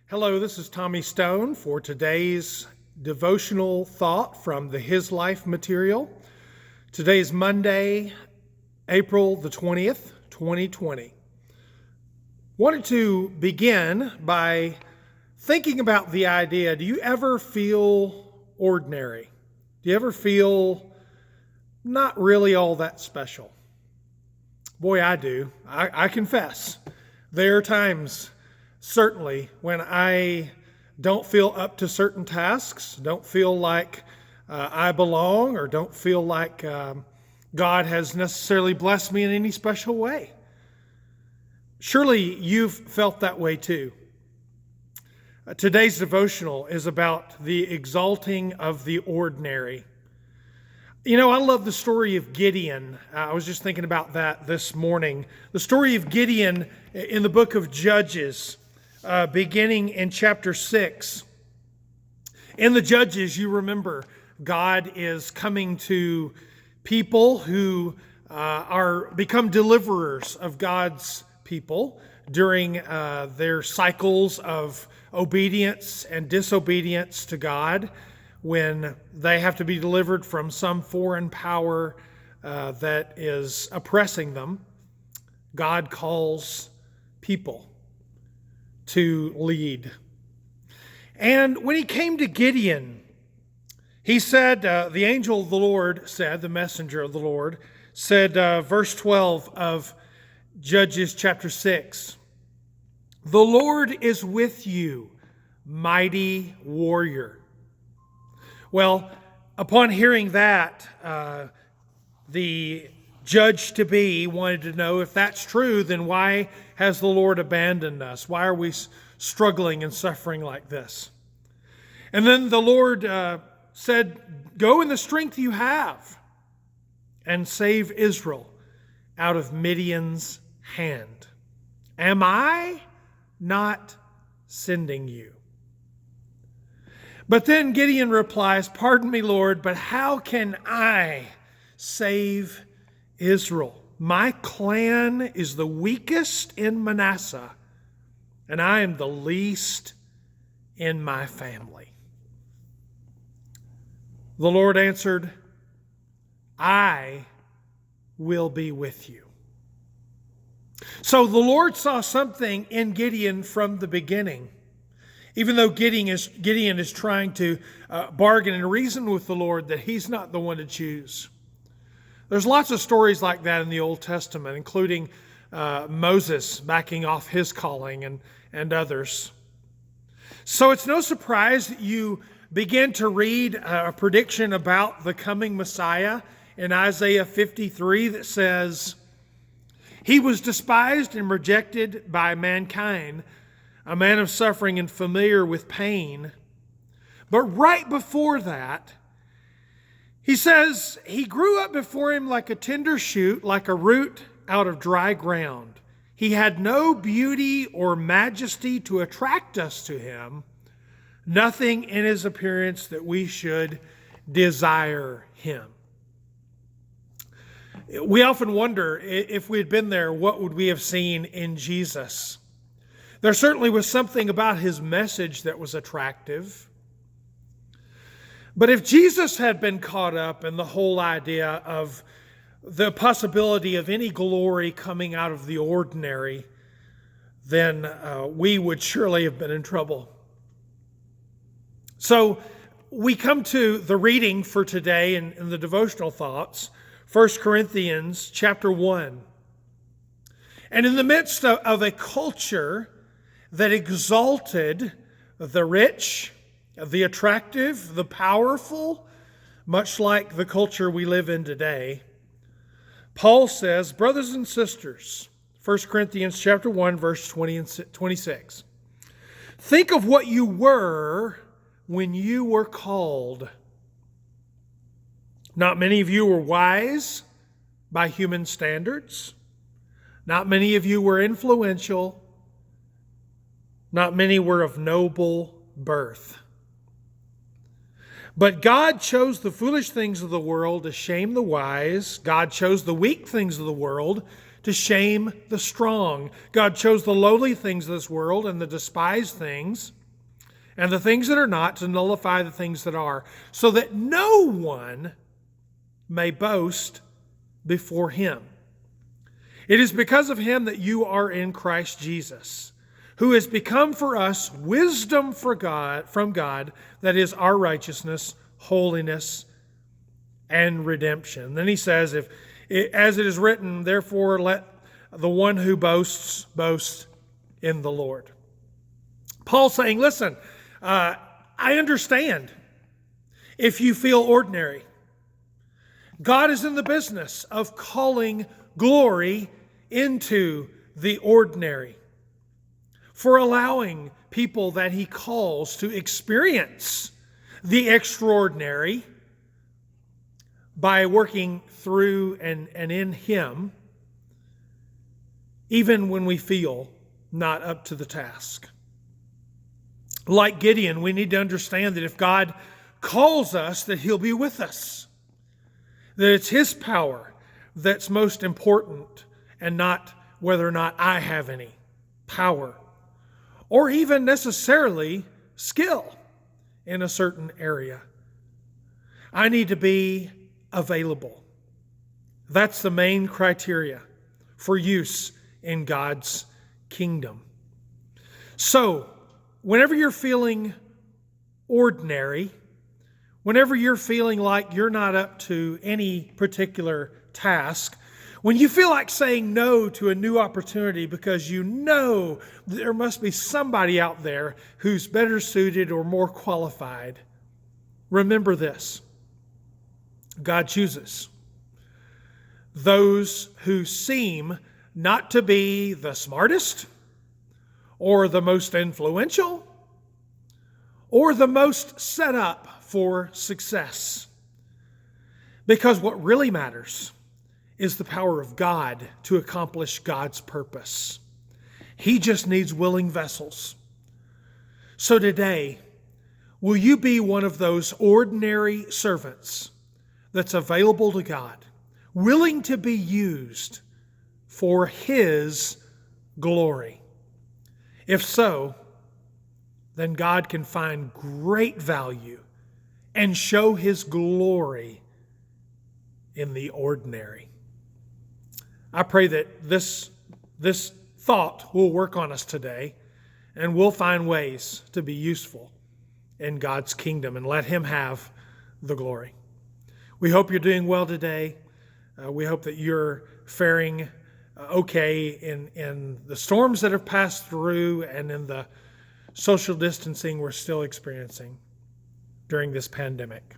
Hello, this is Tommy Stone for today's devotional thought from the His Life material. Today is Monday, April the 20th, 2020. Wanted to begin by thinking about the idea, do you ever feel ordinary? Do you ever feel not really all that special? Boy, I do. I confess. There are times certainly when I don't feel up to certain tasks, don't feel like I belong, or don't feel like God has necessarily blessed me in any special way. Surely you've felt that way too. Today's devotional is about the exalting of the ordinary. You know, I love the story of Gideon. I was just thinking about that this morning. The story of Gideon in the book of Judges, beginning in chapter 6. In the Judges, you remember, God is coming to people who become deliverers of God's people during their cycles of obedience and disobedience to God, when they have to be delivered from some foreign power that is oppressing them. God calls people to lead. And when he came to Gideon, he said, the angel of the Lord said, the messenger of the Lord said, verse 12 of Judges chapter 6, "The Lord is with you, mighty warrior." Well, upon hearing that, the judge-to-be wanted to know, if that's true, then why has the Lord abandoned us? Why are we struggling and suffering like this? And then the Lord said, "Go in the strength you have and save Israel out of Midian's hand. Am I not sending you?" But then Gideon replies, "Pardon me, Lord, but how can I save Israel? My clan is the weakest in Manasseh, and I am the least in my family." The Lord answered, "I will be with you." So the Lord saw something in Gideon from the beginning. Even though Gideon is trying to bargain and reason with the Lord that he's not the one to choose. There's lots of stories like that in the Old Testament, including Moses backing off his calling and others. So it's no surprise that you begin to read a prediction about the coming Messiah in Isaiah 53 that says, "He was despised and rejected by mankind, a man of suffering and familiar with pain." But right before that, he says, "He grew up before him like a tender shoot, like a root out of dry ground. He had no beauty or majesty to attract us to him, nothing in his appearance that we should desire him." We often wonder, if we had been there, what would we have seen in Jesus? There certainly was something about his message that was attractive. But if Jesus had been caught up in the whole idea of the possibility of any glory coming out of the ordinary, then we would surely have been in trouble. So we come to the reading for today in the devotional thoughts, 1 Corinthians chapter 1. And in the midst of a culture that exalted the rich, the attractive, the powerful, much like the culture we live in today, Paul says, "Brothers and sisters," 1 Corinthians chapter 1, verse 20 and 26, "think of what you were when you were called. Not many of you were wise by human standards. Not many of you were influential. Not many were of noble birth. But God chose the foolish things of the world to shame the wise. God chose the weak things of the world to shame the strong. God chose the lowly things of this world and the despised things and the things that are not to nullify the things that are, so that no one may boast before him. It is because of him that you are in Christ Jesus, who has become for us wisdom from God, that is our righteousness, holiness, and redemption. Then he says, as it is written, therefore let the one who boasts boast in the Lord. Paul's saying, listen, I understand if you feel ordinary. God is in the business of calling glory into the ordinary, for allowing people that he calls to experience the extraordinary by working through and in him, even when we feel not up to the task. Like Gideon, we need to understand that if God calls us, that he'll be with us. That it's his power that's most important, and not whether or not I have any power or even necessarily skill in a certain area. I need to be available. That's the main criteria for use in God's kingdom. So, whenever you're feeling ordinary, whenever you're feeling like you're not up to any particular task, when you feel like saying no to a new opportunity because you know there must be somebody out there who's better suited or more qualified, remember this: God chooses those who seem not to be the smartest or the most influential or the most set up for success. Because what really matters is the power of God to accomplish God's purpose. He just needs willing vessels. So today, will you be one of those ordinary servants that's available to God, willing to be used for his glory? If so, then God can find great value and show his glory in the ordinary. I pray that this thought will work on us today, and we'll find ways to be useful in God's kingdom and let him have the glory. We hope you're doing well today. We hope that you're faring okay in the storms that have passed through and in the social distancing we're still experiencing during this pandemic.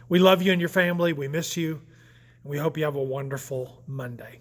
We love you and your family. We miss you. And we hope you have a wonderful Monday.